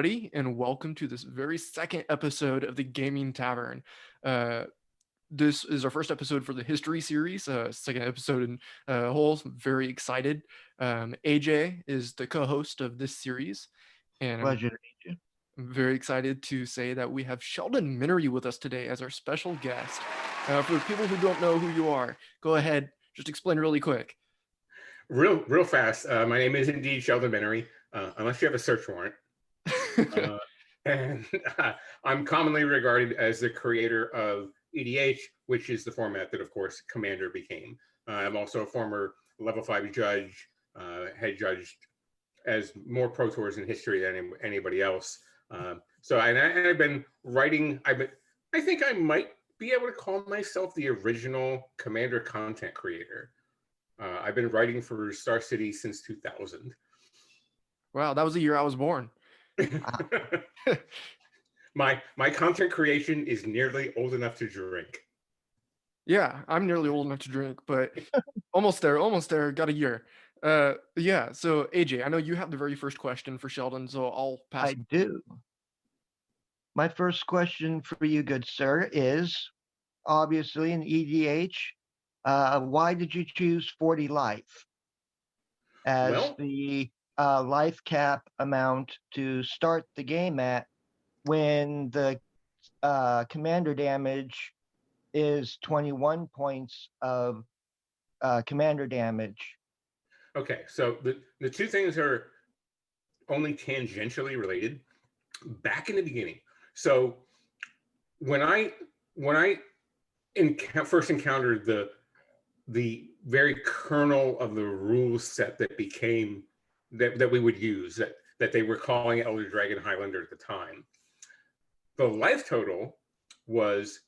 everybody, and welcome to this very second episode of the Gaming Tavern. Uh, this is our first episode for the history series, second episode in whole. So I'm very excited. AJ is the co-host of this series, and Pleasure to meet you. I'm very excited to say that we have Sheldon Menery with us today as our special guest. For people who don't know who you are, go ahead, just explain really quick. Real fast. My name is indeed Sheldon Menery, unless you have a search warrant. And I'm commonly regarded as the creator of EDH, which is the format that, of course, Commander became. I'm also a former level 5 judge, head judged as more Pro Tours in history than anybody else. I've been writing. I think I might be able to call myself the original Commander content creator. I've been writing for Star City since 2000. Wow, that was the year I was born. My content creation is nearly old enough to drink. Yeah, I'm nearly old enough to drink, but almost there, got a year. Yeah, so AJ, I know you have the very first question for Sheldon, so I'll pass. I do. My first question for you, good sir, is obviously in EDH. Why did you choose 40 life as the life cap amount to start the game at when the commander damage is 21 points of commander damage? Okay, so the two things are only tangentially related. Back in the beginning, so when I first encountered the very kernel of the rule set that became that we would use, that they were calling Elder Dragon Highlander at the time, the life total was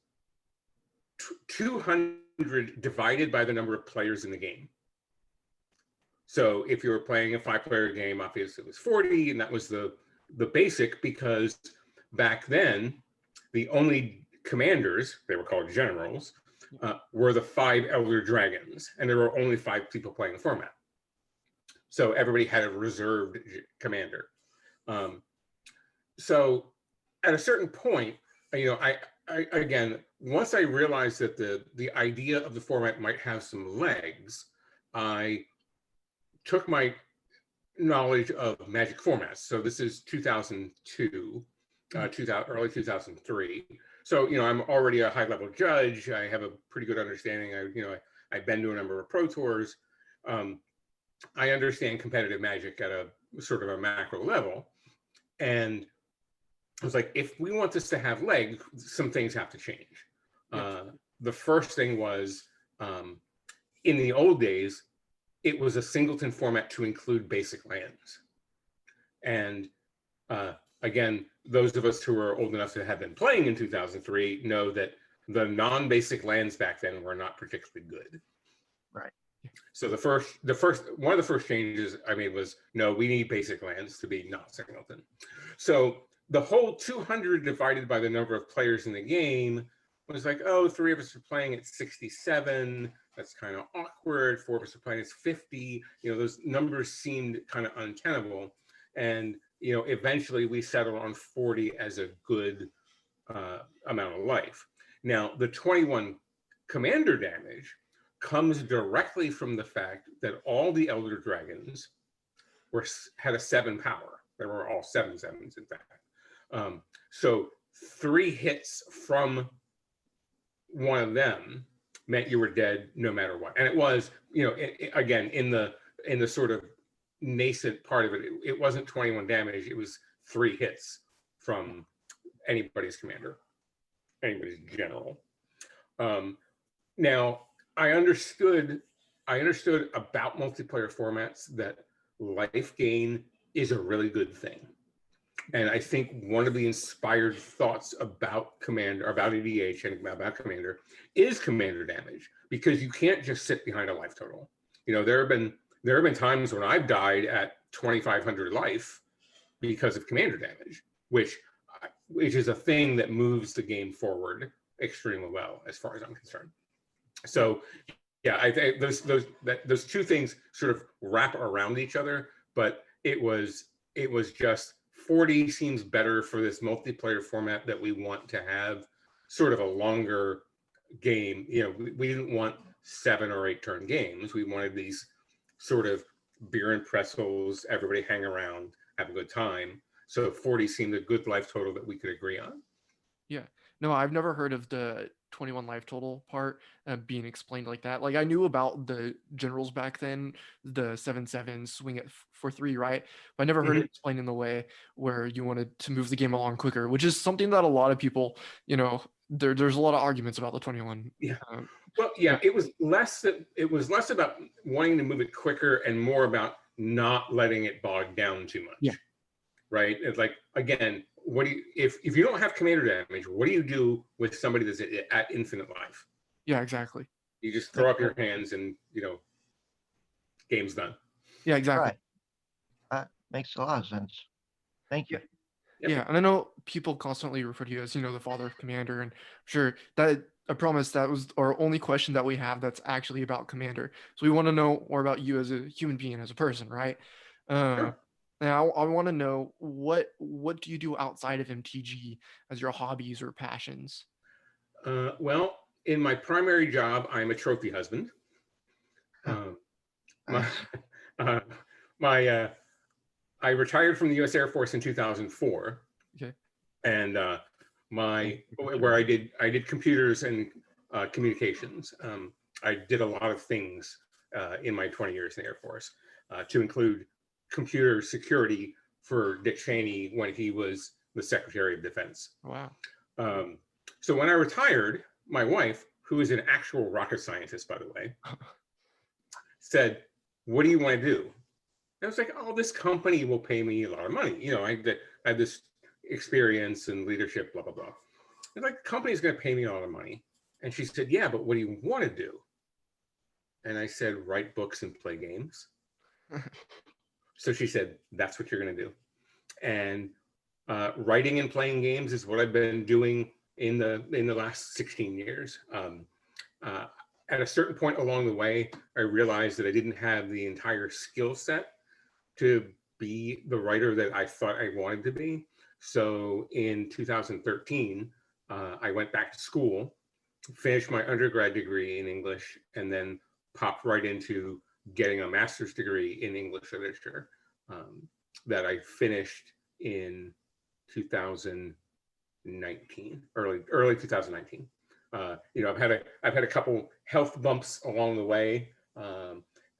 200 divided by the number of players in the game. So if you were playing a 5-player game, obviously it was 40, and that was the basic, because back then the only commanders, they were called generals, were the 5 elder dragons, and there were only 5 people playing the format. So everybody had a reserved commander. So at a certain point, I again, once I realized that the idea of the format might have some legs, I took my knowledge of Magic formats. So this is 2002, early 2003. So, I'm already a high level judge. I have a pretty good understanding. I've been to a number of Pro Tours. I understand competitive Magic at a sort of a macro level. And I was like, if we want this to have legs, some things have to change. The first thing was, in the old days, it was a singleton format to include basic lands. And again, those of us who are old enough to have been playing in 2003 know that the non-basic lands back then were not particularly good. Right. So one of the first changes I made was, no, we need basic lands to be not singleton. So the whole 200 divided by the number of players in the game was like, oh, 3 of us are playing at 67. That's kind of awkward. 4 of us are playing at 50. Those numbers seemed kind of untenable. And, eventually we settled on 40 as a good amount of life. Now, the 21 commander damage comes directly from the fact that all the Elder Dragons had a 7 power. They were all 7/7s, in fact. So 3 hits from one of them meant you were dead no matter what. And it was, again, in the sort of nascent part of it, it wasn't 21 damage. It was 3 hits from anybody's commander, anybody's general. Now, I understood about multiplayer formats that life gain is a really good thing. And I think one of the inspired thoughts about EDH and about Commander is commander damage, because you can't just sit behind a life total. There have been times when I've died at 2,500 life because of commander damage, which is a thing that moves the game forward extremely well, as far as I'm concerned. So, yeah, I think those two things sort of wrap around each other, but it was just 40 seems better for this multiplayer format that we want to have sort of a longer game. You know, we didn't want 7 or 8 turn games. We wanted these sort of beer and pretzels, everybody hang around, have a good time. So 40 seemed a good life total that we could agree on. Yeah. No, I've never heard of the 21 life total part being explained like that. Like I knew about the generals back then, the 7-7 swing it for 3, right? But I never heard it explained in the way where you wanted to move the game along quicker, which is something that a lot of people, you know, there's a lot of arguments about the 21. Yeah. Well, yeah, it was less about wanting to move it quicker and more about not letting it bog down too much. Yeah. Right. It's like, again, what do you, if you don't have commander damage, what do you do with somebody that's at infinite life? Yeah, exactly. You just throw up your hands and, you know, game's done. Yeah, exactly. Right. That makes a lot of sense. Thank you. Yep. Yeah, and I know people constantly refer to you as, you know, the father of Commander, and I'm sure that I promise that was our only question that we have that's actually about Commander. So we want to know more about you as a human being, as a person, right? Sure. Now I want to know what do you do outside of MTG as your hobbies or passions? Well, in my primary job, I'm a trophy husband. My, I retired from the U.S. Air Force in 2004. Okay. And where I did computers and communications. I did a lot of things in my 20 years in the Air Force, to include computer security for Dick Cheney when he was the Secretary of Defense. Wow. So when I retired, my wife, who is an actual rocket scientist, by the way, said, "What do you want to do?" And I was like, "Oh, this company will pay me a lot of money. You know, I had this experience and leadership, blah, blah, blah." And like, the company's going to pay me a lot of money. And she said, "Yeah, but what do you want to do?" And I said, "Write books and play games." So she said, "That's what you're going to do." And writing and playing games is what I've been doing in the last 16 years. At a certain point along the way, I realized that I didn't have the entire skill set to be the writer that I thought I wanted to be. So in 2013, I went back to school, finished my undergrad degree in English, and then popped right into getting a master's degree in English literature that I finished in 2019, early 2019. You know, I've had a couple health bumps along the way.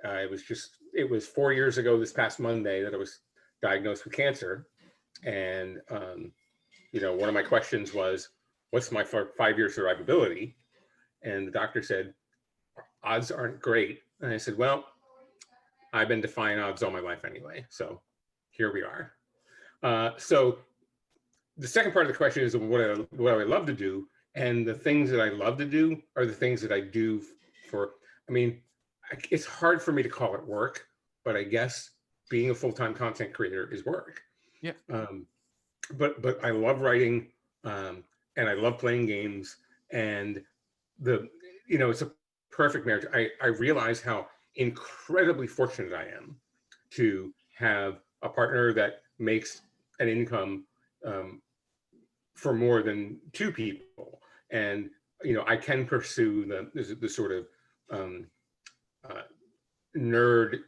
It was 4 years ago this past Monday that I was diagnosed with cancer. And, you know, one of my questions was, "What's my 5-year survivability?" And the doctor said, "Odds aren't great." And I said, "Well, I've been defying odds all my life anyway. So here we are." So the second part of the question is what I love to do. And the things that I love to do are the things that I do for, I mean, it's hard for me to call it work, but I guess being a full-time content creator is work. Yeah. But I love writing, and I love playing games, and it's a perfect marriage. I realize how incredibly fortunate I am to have a partner that makes an income for more than 2 people, and you know, I can pursue the sort of nerd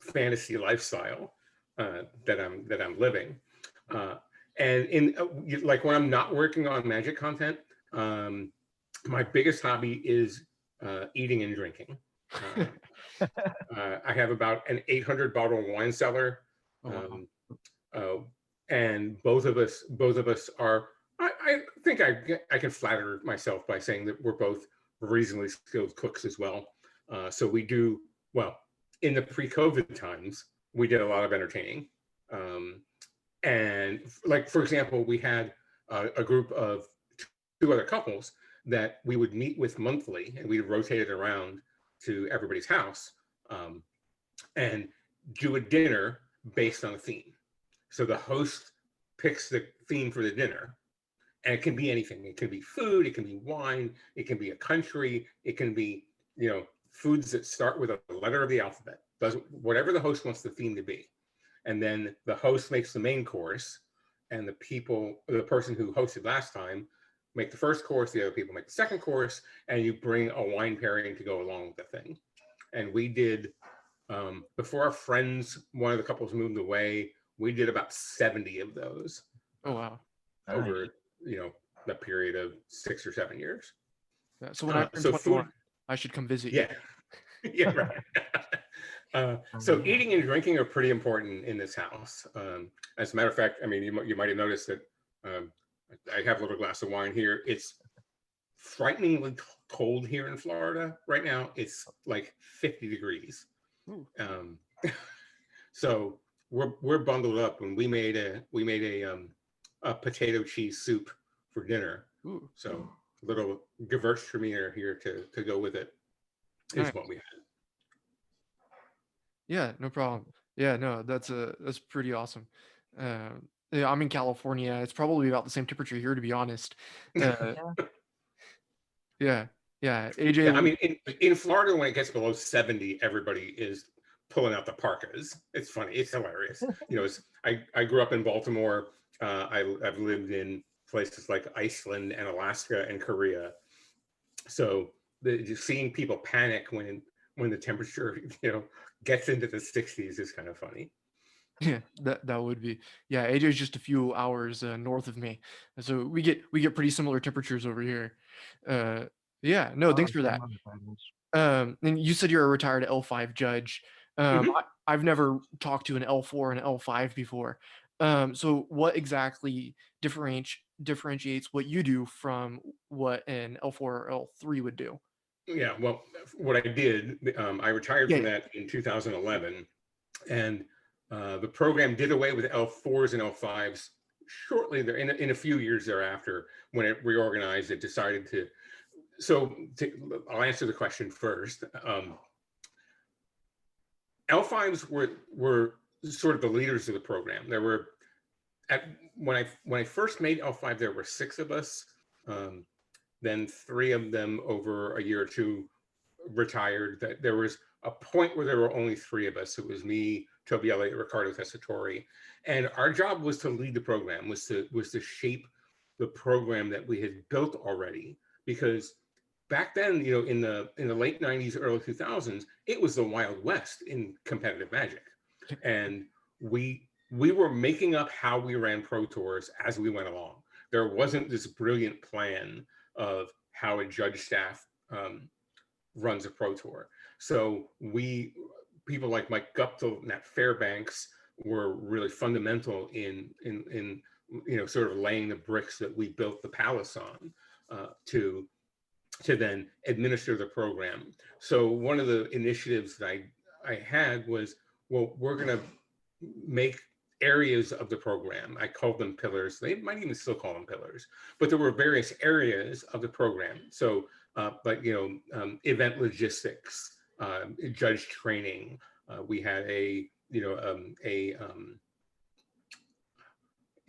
fantasy lifestyle that I'm living. And in like when I'm not working on Magic content, my biggest hobby is eating and drinking. I have about an 800 bottle wine cellar, and both of us are. I think I can flatter myself by saying that we're both reasonably skilled cooks as well. So we do well in the pre-COVID times. We did a lot of entertaining. And like, for example, we had a group of 2 other couples that we would meet with monthly, and we'd rotate it around to everybody's house and do a dinner based on a theme. So the host picks the theme for the dinner, and it can be anything. It can be food, it can be wine, it can be a country, it can be, you know, foods that start with a letter of the alphabet. Whatever the host wants the theme to be. And then the host makes the main course, and the person who hosted last time make the first course, the other people make the second course, and you bring a wine pairing to go along with the thing. And we did, before our friends, one of the couples moved away, we did about 70 of those. Oh wow. Over, the period of 6 or 7 years. Yeah, so when I turn 21, I should come visit you. Yeah, right. So eating and drinking are pretty important in this house. As a matter of fact, I mean, you might have noticed that I have a little glass of wine here. It's frighteningly cold here in Florida right now. It's like 50 degrees. So we're bundled up, and we made a potato cheese soup for dinner. Ooh. So a little Gewürztraminer here to go with it is Nice. what we had. Yeah, no problem. Yeah, no, that's pretty awesome. Yeah, I'm in California. It's probably about the same temperature here, to be honest. Yeah. AJ. Yeah, I mean, in Florida, when it gets below 70, everybody is pulling out the parkas. It's funny. It's hilarious. I grew up in Baltimore. I've lived in places like Iceland and Alaska and Korea. So just seeing people panic when the temperature, gets into the 60s is kind of funny. Yeah, that would be. Yeah, AJ's just a few hours north of me, so we get pretty similar temperatures over here. Yeah, no, thanks for that. And you said you're a retired L5 judge. I've never talked to an L4 and L5 before. So what exactly differentiates what you do from what an L4 or L3 would do? Yeah, well, what I did, I retired from that in 2011, and the program did away with L4s and L5s shortly there. In a few years thereafter, when it reorganized, it decided to. So I'll answer the question first. L5s were sort of the leaders of the program. There were when I first made L5, there were 6 of us. Then 3 of them over a year or two retired. That there was a point where there were only 3 of us. It was me, Toby Elliott, Ricardo Tessitore, and our job was to lead the program, was to shape the program that we had built already. Because back then, in the late 90s, early 2000s, it was the Wild West in competitive Magic, and we were making up how we ran Pro Tours as we went along. There wasn't this brilliant plan of how a judge staff runs a Pro Tour. So people like Mike Guptill and Nat Fairbanks were really fundamental in sort of laying the bricks that we built the palace on to then administer the program. So one of the initiatives that I had was, well, we're going to make areas of the program. I called them pillars. They might even still call them pillars, but there were various areas of the program. So, event logistics, judge training. We had it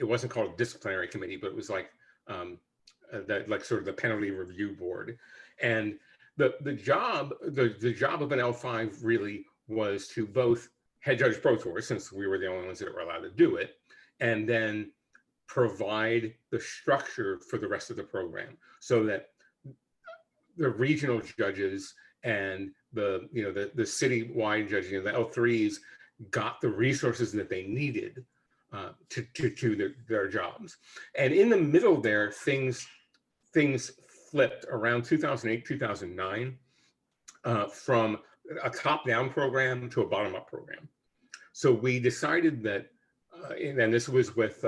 wasn't called a disciplinary committee, but it was like sort of the penalty review board. And the job of an L5 really was to both head judge Pro Tour, since we were the only ones that were allowed to do it, and then provide the structure for the rest of the program, so that the regional judges and the citywide judges, the L3s, got the resources that they needed to do their jobs. And in the middle there, things flipped around 2008, 2009, from a top-down program to a bottom-up program. So we decided that, and this was with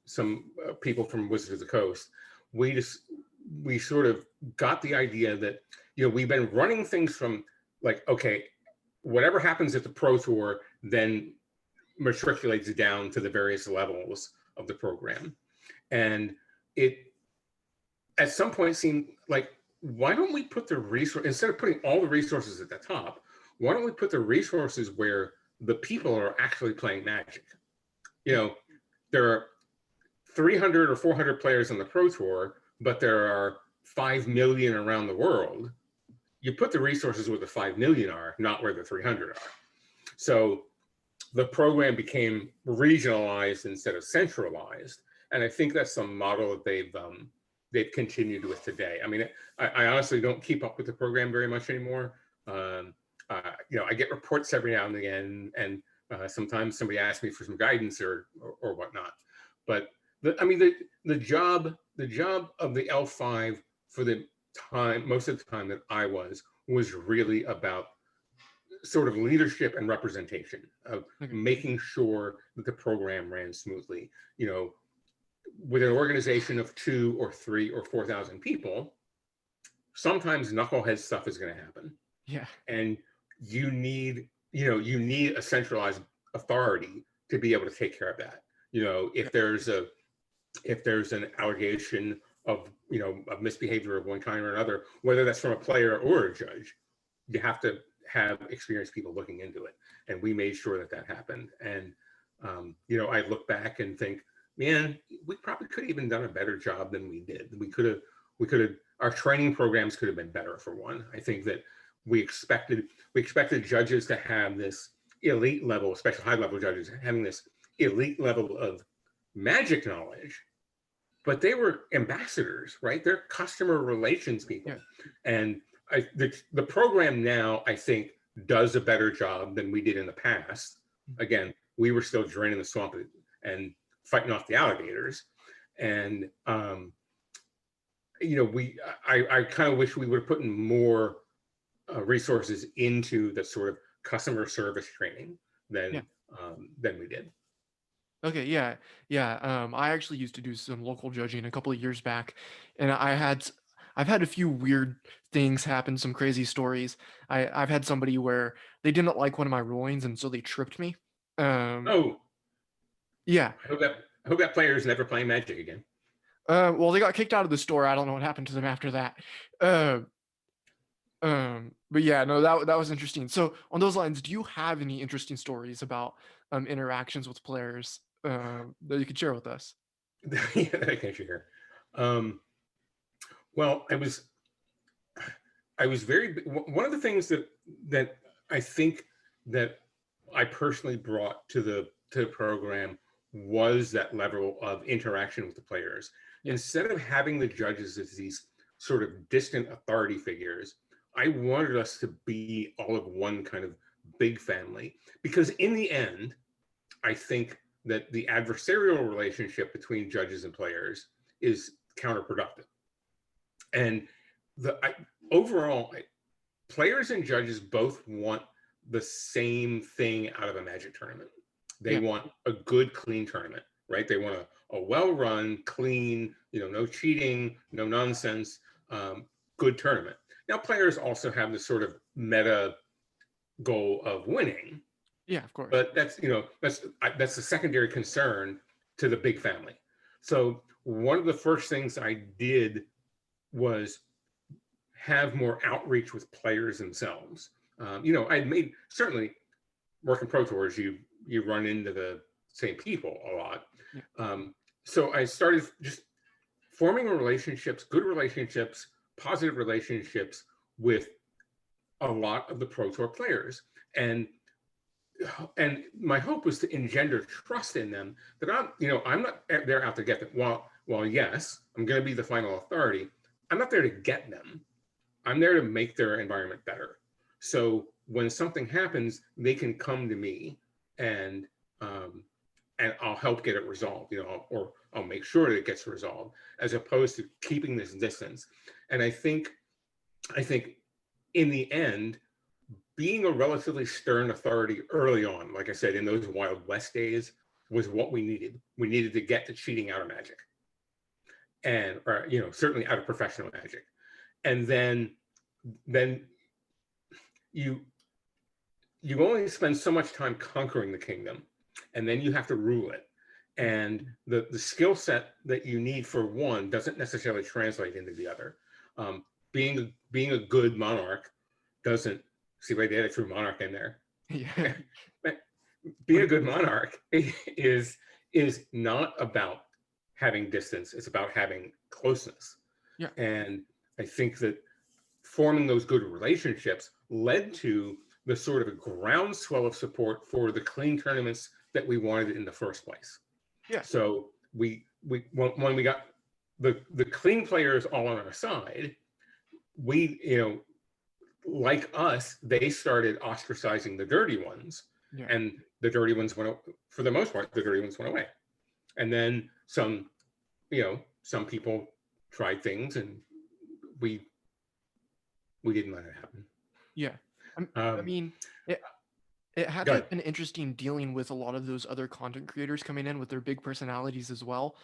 some people from Wizards of the Coast, we sort of got the idea that, we've been running things from like, okay, whatever happens at the Pro Tour then matriculates down to the various levels of the program. And it, at some point, seemed like, why don't we put the resource, instead of putting all the resources at the top, why don't we put the resources where the people are actually playing Magic? There are 300 or 400 players on the Pro Tour, but there are 5 million around the world. You put the resources where the 5 million are, not where the 300 are. So the program became regionalized instead of centralized. and I think that's the model that they've continued with today. I mean, I honestly don't keep up with the program very much anymore. I get reports every now and again, and sometimes somebody asks me for some guidance or whatnot. But the job of the L5 for the time, most of the time that I was really about sort of leadership and representation of making sure that the program ran smoothly. With an organization of 2 or 3 or 4,000 people, sometimes knucklehead stuff is going to happen. Yeah. And you need a centralized authority to be able to take care of that. If there's an allegation of misbehavior of one kind or another, whether that's from a player or a judge, you have to have experienced people looking into it. And we made sure that happened. And I look back and think, man, we probably could have even done a better job than we did. We could have, our training programs could have been better, for one. I think that we expected judges to have this elite level, especially high level judges, having this elite level of Magic knowledge, but they were ambassadors, right? They're customer relations people. Yeah. And the program now, I think, does a better job than we did in the past. Again, we were still draining the swamp and fighting off the alligators. And, I kind of wish we would have put in more resources into the sort of customer service training than we did. Okay, yeah. I actually used to do some local judging a couple of years back, and I've had a few weird things happen, some crazy stories. I've had somebody where they didn't like one of my rulings, and so they tripped me. Yeah. I hope that player is never playing Magic again. Well, they got kicked out of the store. I don't know what happened to them after that. But yeah, no, that was interesting. So on those lines, do you have any interesting stories about interactions with players that you could share with us? Yeah, that I can share. Well, I was one of the things that I think that I personally brought to the program was that level of interaction with the players. Yeah. Instead of having the judges as these sort of distant authority figures, I wanted us to be all of one kind of big family, because in the end, I think that the adversarial relationship between judges and players is counterproductive. And overall, players and judges both want the same thing out of a Magic tournament. They want a good, clean tournament, right? They want a well-run, clean, no cheating, no nonsense, good tournament. Now, players also have this sort of meta goal of winning. Yeah, of course. But that's a secondary concern to the big family. So one of the first things I did was have more outreach with players themselves. I'd made, certainly working Pro Tours, you run into the same people a lot. Yeah. So I started just forming relationships, good relationships, positive relationships with a lot of the Pro Tour players. And my hope was to engender trust in them that I'm not there out to get them. While yes, I'm going to be the final authority, I'm not there to get them. I'm there to make their environment better. So when something happens, they can come to me and I'll help get it resolved, or I'll make sure that it gets resolved, as opposed to keeping this distance. And I think in the end, being a relatively stern authority early on, like I said, in those Wild West days, was what we needed. We needed to get the cheating out of Magic, and certainly out of professional Magic. And then you only spend so much time conquering the kingdom, and then you have to rule it. And the skill set that you need for one doesn't necessarily translate into the other. Being a good monarch doesn't. See what I did? I threw monarch in there. Yeah. Being a good monarch is not about having distance. It's about having closeness. Yeah. And I think that forming those good relationships led to the sort of a groundswell of support for the clean tournaments that we wanted in the first place. Yeah. So we when we got the clean players all on our side, we, like us, they started ostracizing the dirty ones, Yeah. and the dirty ones went, for the most part, the dirty ones went away. And then some people tried things, and we didn't let it happen. Yeah. I mean, it had to have been interesting dealing with a lot of those other content creators coming in with their big personalities as well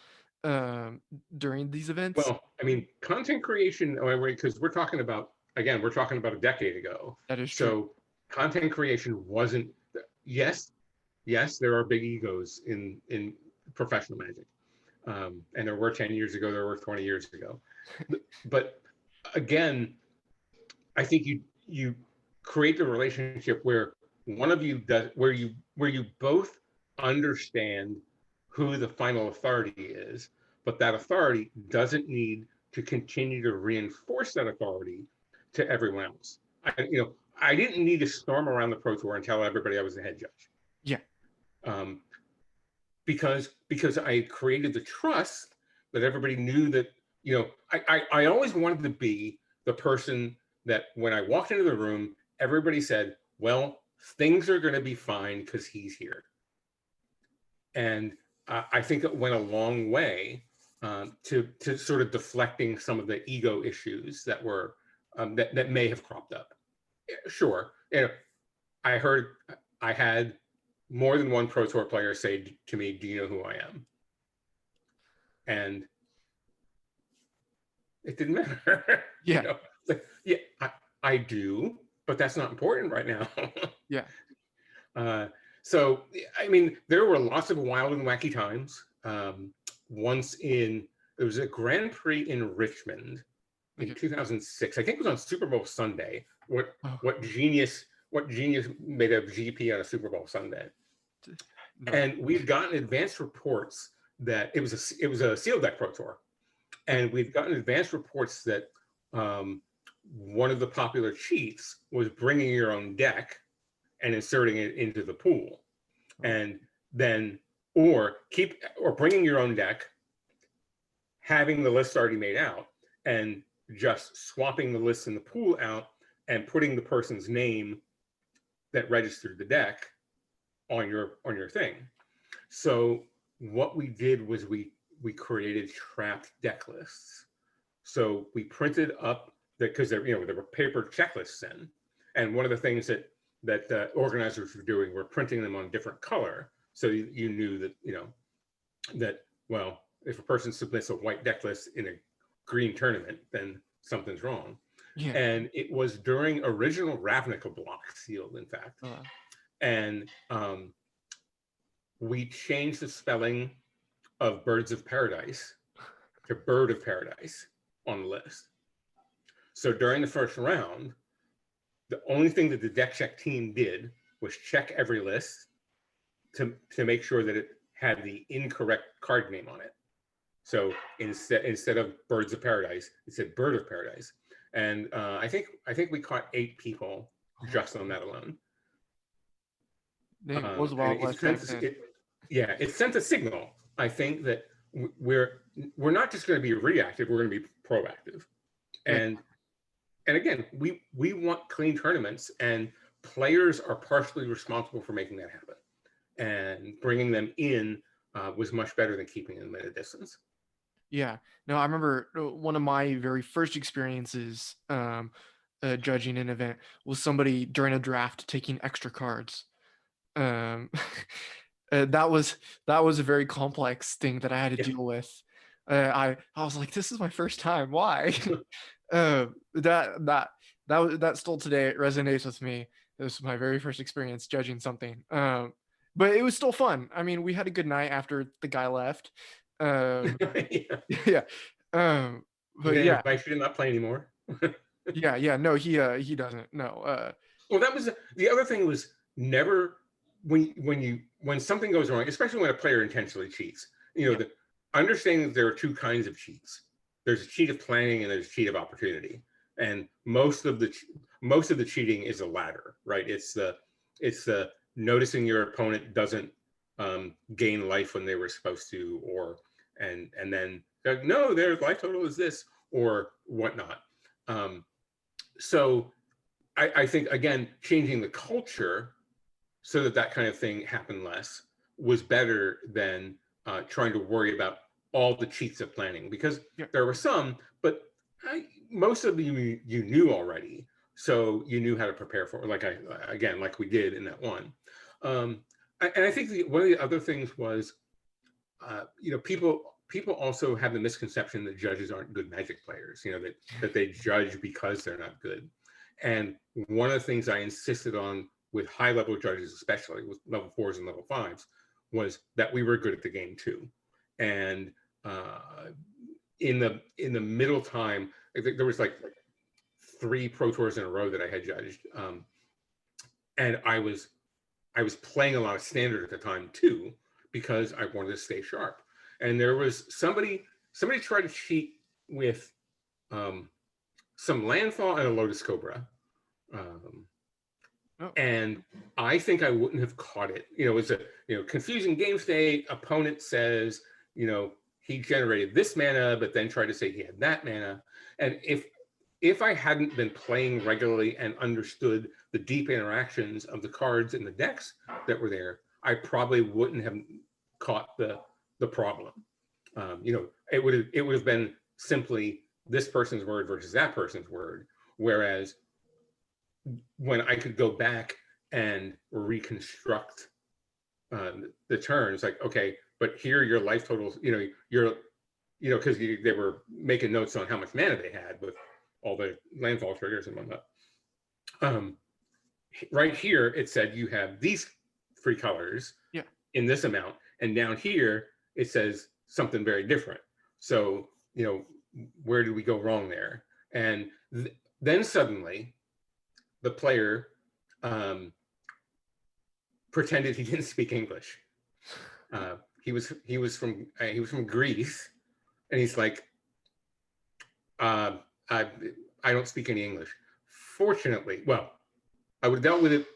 during these events. Well, I mean, content creation, because we're talking about a decade ago. That is so true. Content creation wasn't, yes, there are big egos in professional Magic. And there were 10 years ago, there were 20 years ago. But again, I think you create the relationship where one of you does, where you both understand who the final authority is, but that authority doesn't need to continue to reinforce that authority to everyone else. I didn't need to storm around the Pro Tour and tell everybody I was the head judge. Yeah. Because I created the trust that everybody knew that, I always wanted to be the person that when I walked into the room, everybody said, well, things are going to be fine because he's here. And I think it went a long way to sort of deflecting some of the ego issues that were that may have cropped up. Sure, I had more than one Pro Tour player say to me, "Do you know who I am?" And it didn't matter. Yeah. Yeah, I do, but that's not important right now. Yeah. So, I mean, there were lots of wild and wacky times. There was a Grand Prix in Richmond in 2006. I think it was on Super Bowl Sunday. What genius made a GP on a Super Bowl Sunday? No. And we've gotten advanced reports that it was a sealed deck Pro Tour, and we've gotten advanced reports that one of the popular cheats was bringing your own deck and inserting it into the pool, and then or bringing your own deck, having the list already made out, and just swapping the list in the pool out and putting the person's name that registered the deck on your thing. So what we did was we created trapped deck lists. So we printed up because there were paper checklists in, and one of the things that the organizers were doing were printing them on different color, so you knew that well, if a person submits a white deck list in a green tournament, then something's wrong. Yeah. And it was during original Ravnica block sealed, in fact. And we changed the spelling of Birds of Paradise to Bird of Paradise on the list. So during the first round, the only thing that the deck check team did was check every list to make sure that it had the incorrect card name on it. So instead of Birds of Paradise, it said Bird of Paradise. And I think we caught 8 people just on that alone. It sent a signal, I think, that we're not just going to be reactive, we're going to be proactive. And again, we want clean tournaments, and players are partially responsible for making that happen. And bringing them in was much better than keeping them at a distance. Yeah, no, I remember one of my very first experiences judging an event was somebody during a draft taking extra cards. That was a very complex thing that I had to deal with. I was like, this is my first time. Why? That still today resonates with me. It was my very first experience judging something. But it was still fun. I mean, we had a good night after the guy left. Yeah. But yeah, I should not play anymore. yeah. No, he doesn't. No. Well, that was the other thing. Was never when something goes wrong, especially when a player intentionally cheats. The understanding that there are 2 kinds of cheats. There's a cheat of planning and there's a cheat of opportunity. And most of the cheating is a ladder, right? It's the noticing your opponent doesn't gain life when they were supposed to, and then like, no, their life total is this or whatnot. So I think, again, changing the culture so that kind of thing happened less was better than trying to worry about all the cheats of planning, because there were some, but most of them you knew already, so you knew how to prepare for it. Like we did in that one. And I think one of the other things was, people also have the misconception that judges aren't good Magic players. That they judge because they're not good. And one of the things I insisted on with high-level judges, especially with level 4s and level 5s, was that we were good at the game too. And in the middle time, I think there was like 3 Pro Tours in a row that I had judged, and I was playing a lot of Standard at the time too, because I wanted to stay sharp. And there was somebody tried to cheat with some Landfall and a Lotus Cobra. And I think I wouldn't have caught it. It was a confusing game state. Opponent says, he generated this mana, but then tried to say he had that mana. And if I hadn't been playing regularly and understood the deep interactions of the cards in the decks that were there, I probably wouldn't have caught the problem. It would have been simply this person's word versus that person's word. Whereas when I could go back and reconstruct the turns, like, okay, but here your life totals, because they were making notes on how much mana they had with all the landfall triggers and whatnot. Right here, it said you have these 3 colors in this amount, and down here it says something very different. So, where did we go wrong there? And then suddenly, the player pretended he didn't speak English. He was from Greece, and he's like, I don't speak any English. Fortunately, well, I would have dealt with it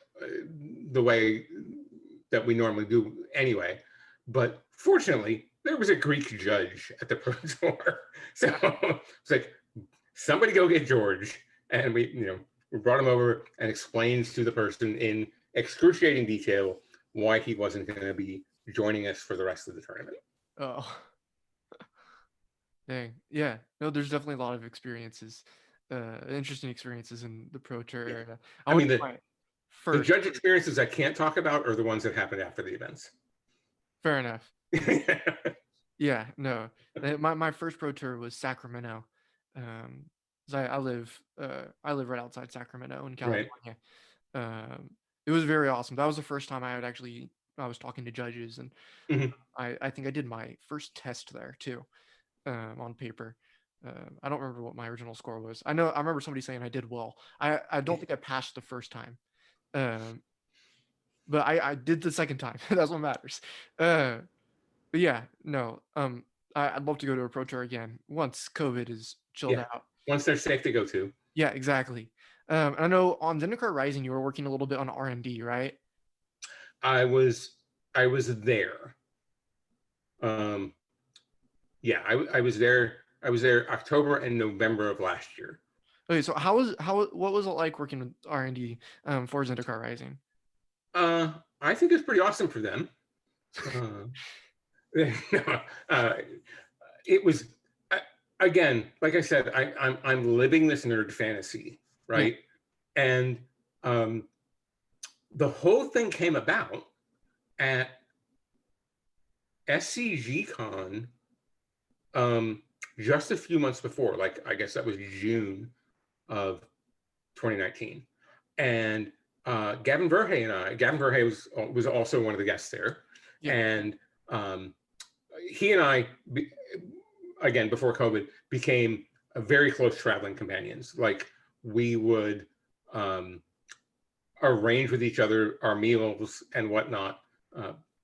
the way that we normally do anyway. But fortunately, there was a Greek judge at the Pro Tour, so it's like, somebody go get George, and we brought him over and explained to the person in excruciating detail why he wasn't going to be joining us for the rest of the tournament. Oh, dang. Yeah. No, there's definitely a lot of experiences, interesting experiences in the Pro Tour area. I mean, the judge experiences I can't talk about are the ones that happened after the events. Fair enough. Yeah, no. My first Pro Tour was Sacramento. I live right outside Sacramento in California. Right. It was very awesome. That was the first time I was talking to judges, and I think I did my first test there too, on paper. I don't remember what my original score was. I remember somebody saying I did well. I don't think I passed the first time, but I did the second time. That's what matters. But yeah, no. I'd love to go to a Pro Tour again once COVID is chilled out. Once they're safe to go to. Yeah, exactly. I know on Zendikar Rising you were working a little bit on R&D, right? I was there. Yeah, I was there. I was there October and November of last year. Okay, so what was it like working with R&D for Zendikar Rising? I think it's pretty awesome for them. It was, again, like I said, I'm living this nerd fantasy, right? Yeah. And the whole thing came about at SCGCon just a few months before, like I guess that was June of 2019. And Gavin Verhey was also one of the guests there. Yeah. And he and I, again, before COVID, became very close traveling companions. Like, we would arrange with each other our meals and whatnot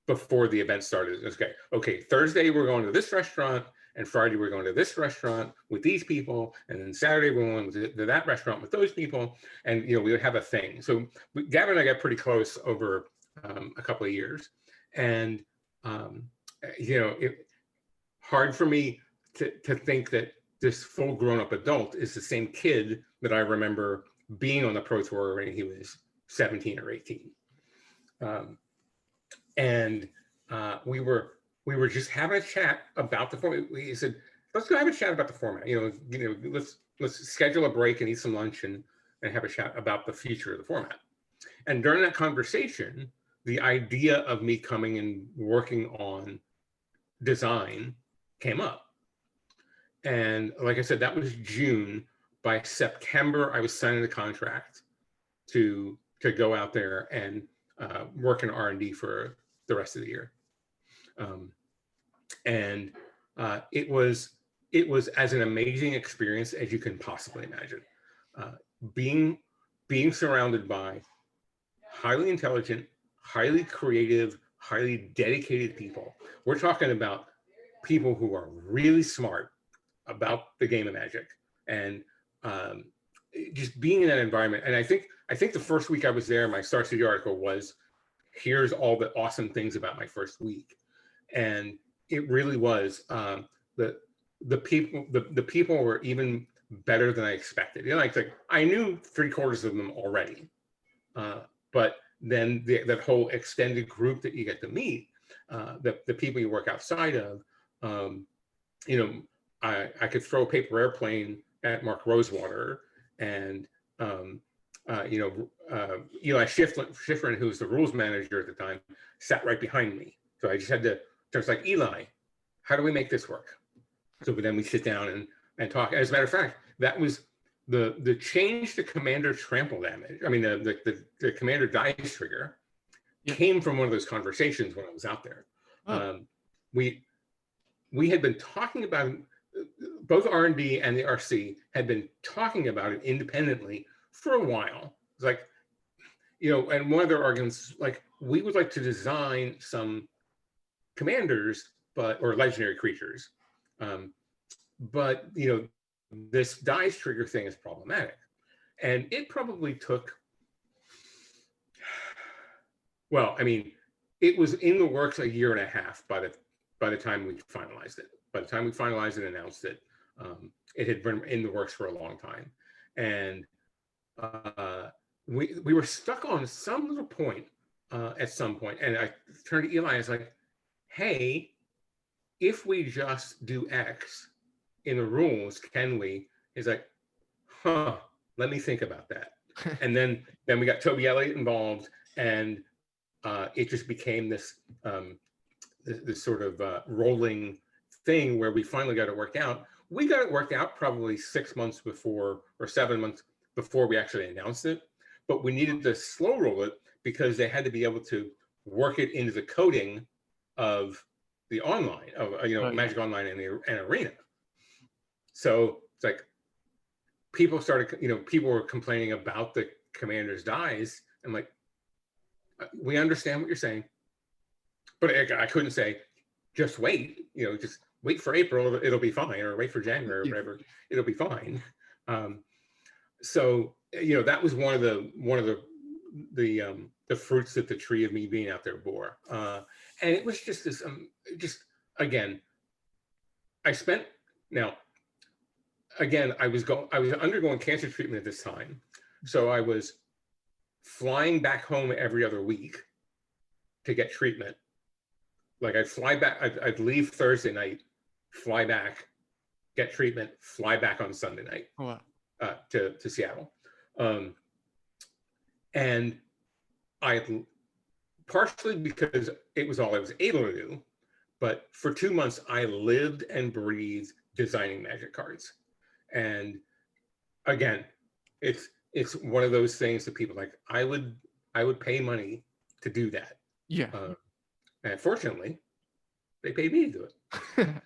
before the event started. Okay, Thursday we're going to this restaurant, and Friday we're going to this restaurant with these people, and then Saturday we're going to that restaurant with those people, and we would have a thing. So Gavin and I got pretty close over a couple of years, and hard for me to think that this full grown-up adult is the same kid that I remember being on the Pro Tour when he was 17 or 18. And we were just having a chat about the format. He said, "Let's go have a chat about the format. Let's schedule a break and eat some lunch and have a chat about the future of the format." And during that conversation, the idea of me coming and working on design came up. And like I said, that was June. By September, I was signing the contract to go out there and work in R&D for the rest of the year. And it was as an amazing experience as you can possibly imagine. Being surrounded by highly intelligent, highly creative, highly dedicated people. We're talking about people who are really smart about the game of Magic, and just being in that environment. And I think the first week I was there, my Star City article was, "Here's all the awesome things about my first week," and it really was. The people were even better than I expected. Like I knew 3/4 of them already, but then that whole extended group that you get to meet, the people you work outside of, I could throw a paper airplane at Mark Rosewater, and Eli Schifrin, who was the rules manager at the time, sat right behind me. So I just had to. So it's like, "Eli, how do we make this work?" So then we sit down and talk. As a matter of fact, that was the change to commander trample damage. I mean, the commander dice trigger came from one of those conversations when I was out there. We had been talking about it, both R&D and the RC had been talking about it independently for a while. It's like, and one of their arguments, like, we would like to design some commanders, or legendary creatures, but this dice trigger thing is problematic. And it probably took, well, I mean, it was in the works a year and a half by the time we finalized it. By the time we finalized and announced it, it had been in the works for a long time. And we were stuck on some little point at some point. And I turned to Eli, I was like, "Hey, if we just do X in the rules, can we?" He's like, "Let me think about that." And then we got Toby Elliott involved, and it just became this this sort of rolling thing where we finally got it worked out. We got it worked out probably 6 months before, or 7 months before we actually announced it, but we needed to slow roll it because they had to be able to work it into the coding of the online, of Magic Online and Arena. So it's like people were complaining about the commander's dies. I'm like, we understand what you're saying, but I couldn't say, just wait, just wait for April, it'll be fine, or wait for January or whatever, it'll be fine. So that was one of the fruits that the tree of me being out there bore, and it was just this again. I spent now. Again, I was undergoing cancer treatment at this time, so I was flying back home every other week to get treatment. Like I'd fly back, I'd leave Thursday night, fly back, get treatment, fly back on Sunday night. Oh, wow. To Seattle. And I, partially because it was all I was able to do, but for 2 months I lived and breathed designing Magic cards. And again, it's one of those things that people like, I would pay money to do that. Yeah. And fortunately, they paid me to do it.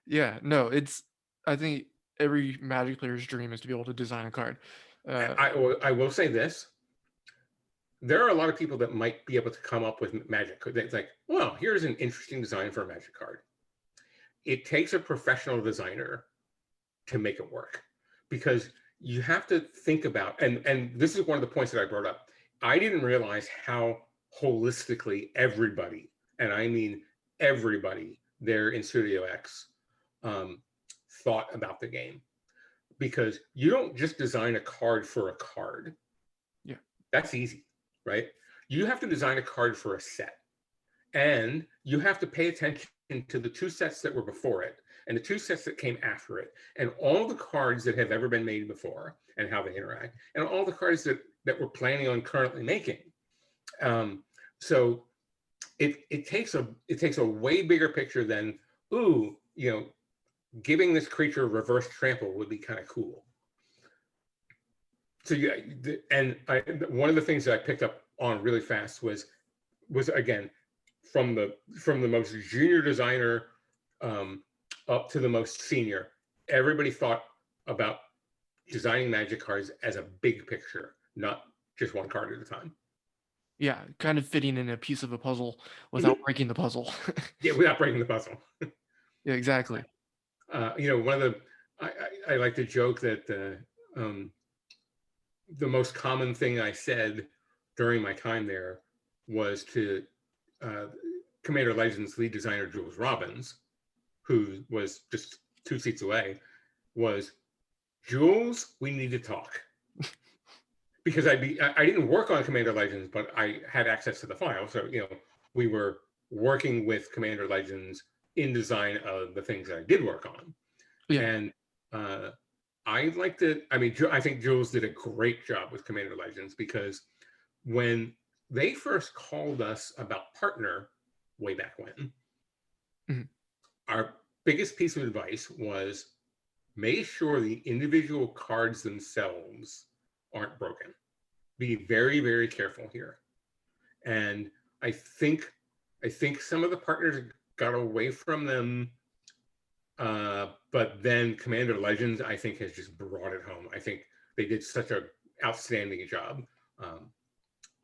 Yeah, no, I think every Magic player's dream is to be able to design a card. I will say this. There are a lot of people that might be able to come up with Magic. It's like, well, here's an interesting design for a Magic card. It takes a professional designer to make it work, because you have to think about, and this is one of the points that I brought up. I didn't realize how holistically everybody, and I mean everybody there in Studio X thought about the game, because you don't just design a card for a card. Yeah, that's easy, right? You have to design a card for a set, and you have to pay attention to the 2 sets that were before it and the 2 sets that came after it, and all the cards that have ever been made before and how they interact, and all the cards that we're planning on currently making. So it takes a way bigger picture than, ooh, giving this creature reverse trample would be kind of cool. So yeah, and one of the things that I picked up on really fast was again, from the most junior designer up to the most senior, everybody thought about designing Magic cards as a big picture, not just one card at a time. Yeah, kind of fitting in a piece of a puzzle without breaking the puzzle. Yeah, without breaking the puzzle. Yeah, exactly. One of the I like to joke that the most common thing I said during my time there was to Commander Legends lead designer Jules Robbins, who was just 2 seats away, was, Jules, we need to talk. Because I didn't work on Commander Legends, but I had access to the file. So, we were working with Commander Legends in design of the things that I did work on. Yeah. And I think Jules did a great job with Commander Legends, because when they first called us about partner way back when, our biggest piece of advice was, make sure the individual cards themselves aren't broken. Be very, very careful here. And I think some of the partners got away from them, but then Commander Legends, I think, has just brought it home. I think they did such an outstanding job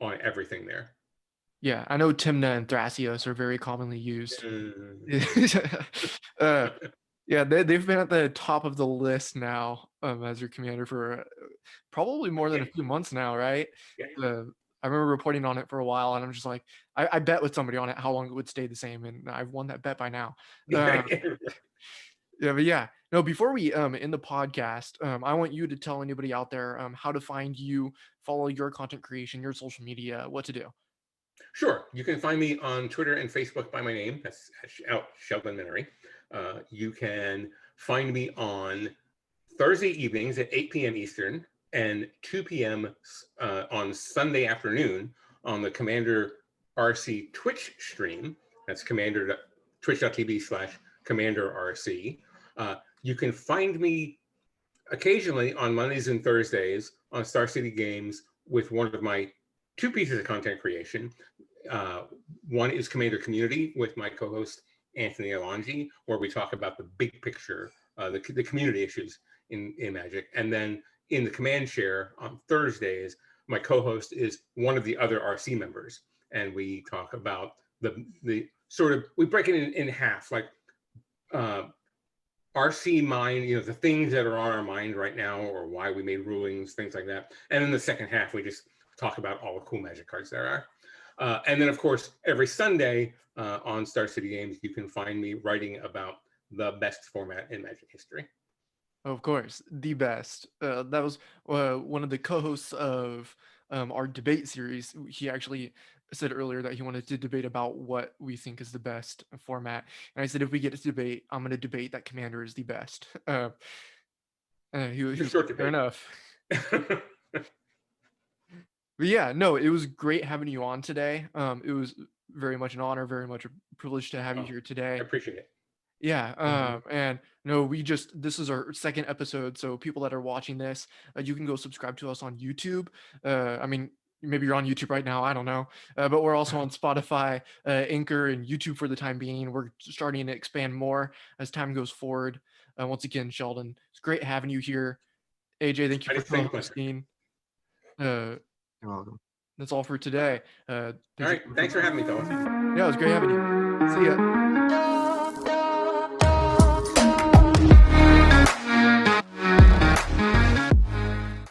on everything there. Yeah, I know Tymna and Thrasios are very commonly used. Yeah, they've been at the top of the list now as your commander for probably more than a few months now, right? Yeah. I remember reporting on it for a while, and I'm just like, I bet with somebody on it how long it would stay the same, and I've won that bet by now. Yeah, but yeah, no. Before we end the podcast, I want you to tell anybody out there how to find you, follow your content creation, your social media, what to do. Sure. You can find me on Twitter and Facebook by my name. That's Sheldon Menery. You can find me on Thursday evenings at 8 p.m. Eastern and 2 p.m. On Sunday afternoon on the Commander RC Twitch stream. That's twitch.tv/Commander RC. You can find me occasionally on Mondays and Thursdays on Star City Games with one of my 2 pieces of content creation. One is Commander Community with my co-host Anthony Alongi, where we talk about the big picture, the community issues in Magic. And then in the Command Share on Thursdays, my co-host is one of the other RC members, and we talk about the sort of, we break it in half, like RC mind, the things that are on our mind right now, or why we made rulings, things like that. And in the second half, we just talk about all the cool Magic cards there are. And then, of course, every Sunday on Star City Games, you can find me writing about the best format in Magic history. Of course, the best. That was one of the co-hosts of our debate series. He actually said earlier that he wanted to debate about what we think is the best format. And I said, if we get to debate, I'm going to debate that Commander is the best. He was like, fair enough. But yeah, no, it was great having you on today. It was very much an honor, very much a privilege to have you here today. I appreciate it. Yeah, and no, this is our second episode, so people that are watching this, you can go subscribe to us on YouTube. I mean, maybe you're on YouTube right now, I don't know, but we're also on Spotify, Anchor, and YouTube for the time being. We're starting to expand more as time goes forward. Once again, Sheldon, it's great having you here. AJ, thank you for co-hosting. You're welcome. That's all for today. All right, thanks for having me, fellas. Yeah, it was great having you. See ya.